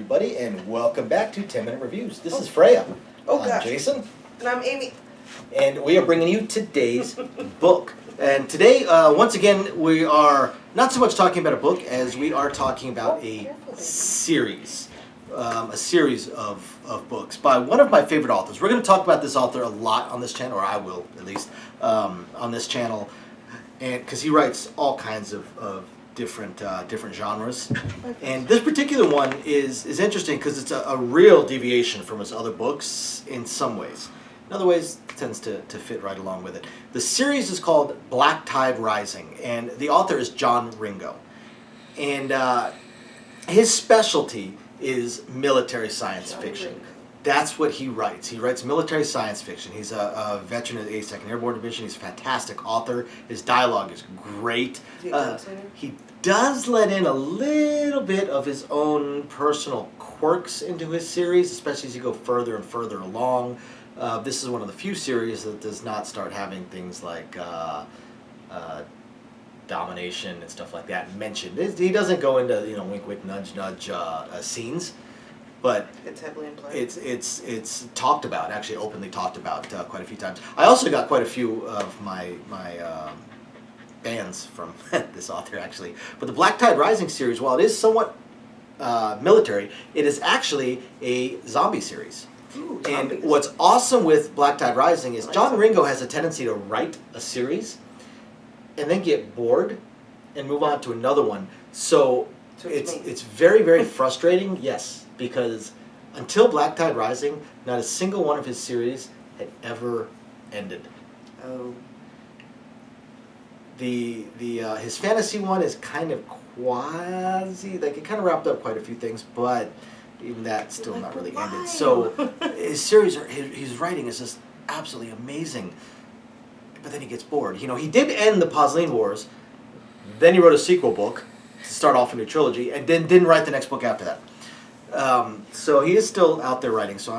everybody, and welcome back to 10-Minute Reviews. This is Freya. Oh, I'm gosh. Jason. And I'm Amy. And we are bringing you today's book. And today, once again, we are not so much talking about a book as we are talking about a series. A series of books by one of my favorite authors. We're going to talk about this author a lot on this channel, or I will at least, on this channel, and because he writes all kinds of different genres. And this particular one is interesting because it's a real deviation from his other books in some ways. In other ways, it tends to fit right along with it. The series is called Black Tide Rising, and the author is John Ringo. And his specialty is military science fiction. That's what he writes. He writes military science fiction. He's a veteran of the 82nd Airborne Division. He's a fantastic author. His dialogue is great. He does let in a little bit of his own personal quirks into his series, especially as you go further and further along. This is one of the few series that does not start having things like domination and stuff like that mentioned. He doesn't go into wink wink nudge nudge scenes, but it's heavily implied. It's talked about, actually openly talked about quite a few times. I also got quite a few of my fans from this author actually. But the Black Tide Rising series, while it is somewhat military, it is actually a zombie series. Ooh, and what's awesome with Black Tide Rising is John Ringo has a tendency to write a series and then get bored and move on to another one. So it's very, very frustrating, yes, because until Black Tide Rising, not a single one of his series had ever ended. Oh. His fantasy one is kind of quasi, like it kind of wrapped up quite a few things, but even that's still not really ended. So his series, his writing is just absolutely amazing. But then he gets bored. He did end the Posleen Wars. Then he wrote a sequel book to start off a new trilogy, and then didn't write the next book after that. So he is still out there writing. So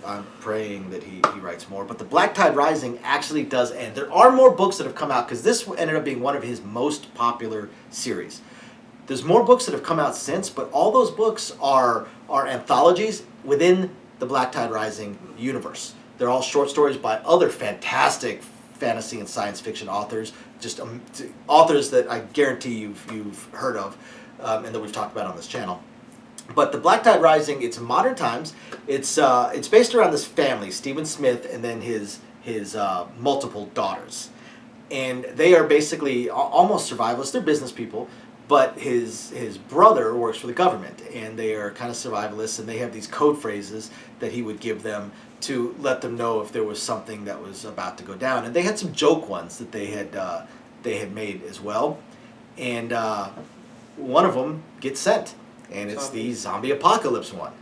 I'm praying that he writes more. But the Black Tide Rising actually does end. There are more books that have come out because this ended up being one of his most popular series. There's more books that have come out since, but all those books are anthologies within the Black Tide Rising universe. They're all short stories by other fantastic fantasy and science fiction authors, just authors that I guarantee you've heard of and that we've talked about on this channel. But the Black Tide Rising, it's modern times. It's based around this family, Stephen Smith, and then his multiple daughters, and they are basically almost survivalists. They're business people. But his brother works for the government, and they are kind of survivalists, and they have these code phrases that he would give them to let them know if there was something that was about to go down. And they had some joke ones that they had made as well. And one of them gets sent, and it's the zombie apocalypse one.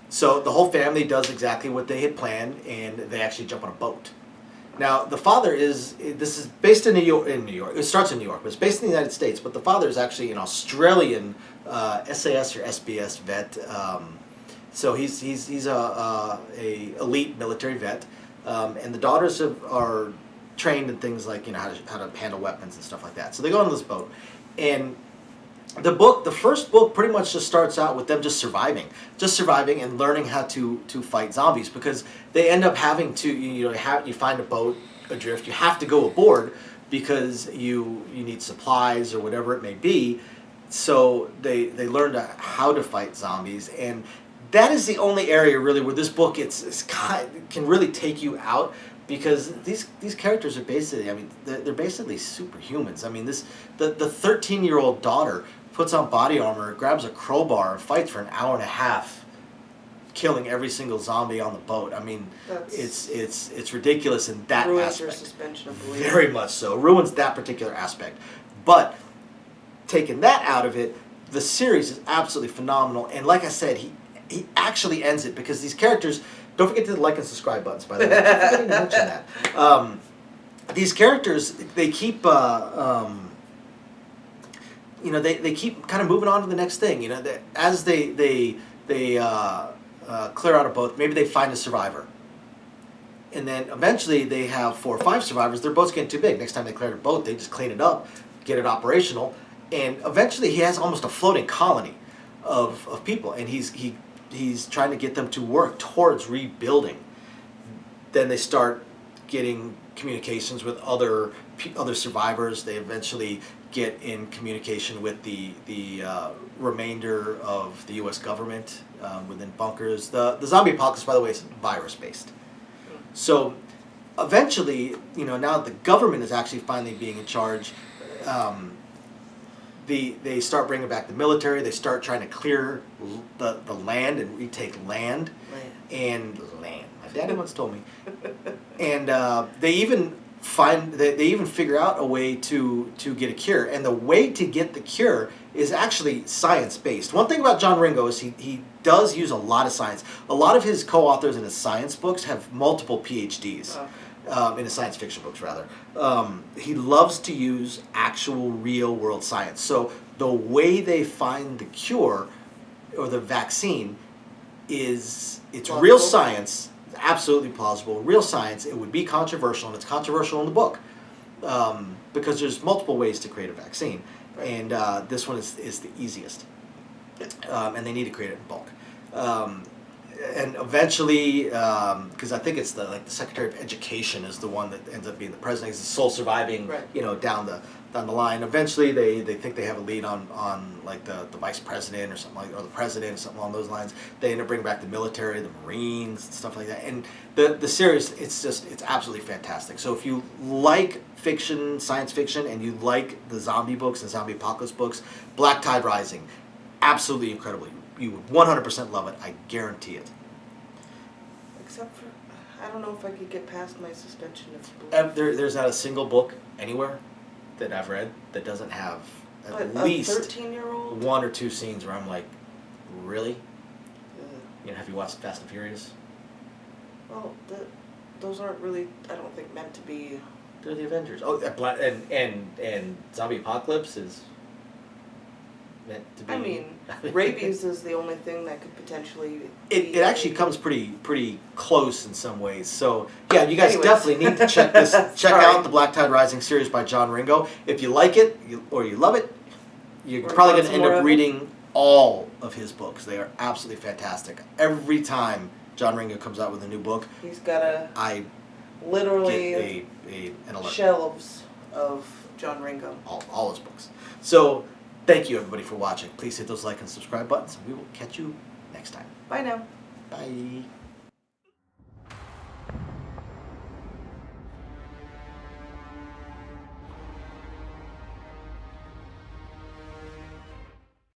So the whole family does exactly what they had planned, and they actually jump on a boat. Now, the father this is based in New York. It starts in New York, but it's based in the United States. But the father is actually an Australian SAS or SBS vet. So he's a elite military vet, and the daughters are trained in things like how to handle weapons and stuff like that. So they go on this boat, and the first book pretty much just starts out with them just surviving and learning how to fight zombies, because they end up having to you find a boat adrift, you have to go aboard because you need supplies or whatever it may be. So they learn how to fight zombies, and that is the only area really where this book can really take you out, because these characters are basically, they're basically superhumans. The 13-year-old daughter puts on body armor, grabs a crowbar, and fights for an hour and a half, killing every single zombie on the boat. It's ridiculous in that ruins aspect. Your suspension of belief. Very much so. Ruins that particular aspect. But taking that out of it, the series is absolutely phenomenal. And like I said, he actually ends it, because these characters, don't forget to hit the like and subscribe buttons, by the way. I forgot to mention that. These characters, they keep they keep kind of moving on to the next thing. As they clear out a boat, maybe they find a survivor, and then eventually they have 4 or 5 survivors. Their boat's getting too big. Next time they clear a boat, they just clean it up, get it operational, and eventually he has almost a floating colony of people, and he's trying to get them to work towards rebuilding. Then they start getting communications with other survivors. They eventually get in communication with the remainder of the U.S. government within bunkers. The zombie apocalypse, by the way, is virus based. So eventually, now the government is actually finally being in charge. They start bringing back the military. They start trying to clear the land and retake land. And land. My daddy once told me. And they even figure out a way to get a cure. And the way to get the cure is actually science-based. One thing about John Ringo is he does use a lot of science. A lot of his co-authors in his science books have multiple PhDs. In his science fiction books, rather. He loves to use actual real-world science. So the way they find the cure or the vaccine it's plausible. Real science. It's absolutely plausible. Real science. It would be controversial, and it's controversial in the book because there's multiple ways to create a vaccine, and this one is the easiest. And they need to create it in bulk. And eventually, because I think it's the Secretary of Education is the one that ends up being the president. He's the sole surviving, down the line. Eventually, they think they have a lead on like the vice president or something or the president or something along those lines. They end up bringing back the military, the Marines, and stuff like that. And the series, it's absolutely fantastic. So if you like fiction, science fiction, and you like the zombie books and zombie apocalypse books, Black Tide Rising, absolutely incredible. You would 100% love it. I guarantee it. Except for, I don't know if I could get past my suspension of belief. There's not a single book anywhere that I've read that doesn't have at least a 13-year-old? one or two scenes where I'm like, really? Have you watched Fast and Furious? Well, those aren't really, I don't think, meant to be. They're the Avengers. Oh, and Zombie Apocalypse is meant to be. I mean, rabies is the only thing that could potentially. It actually comes pretty close in some ways. So yeah, you guys definitely need to check out the Black Tide Rising series by John Ringo. If you like it or you love it, you're probably going to end up reading all of his books. They are absolutely fantastic. Every time John Ringo comes out with a new book, he's got literally an alert. Shelves of John Ringo. All his books. So thank you, everybody, for watching. Please hit those like and subscribe buttons, and we will catch you next time. Bye now. Bye.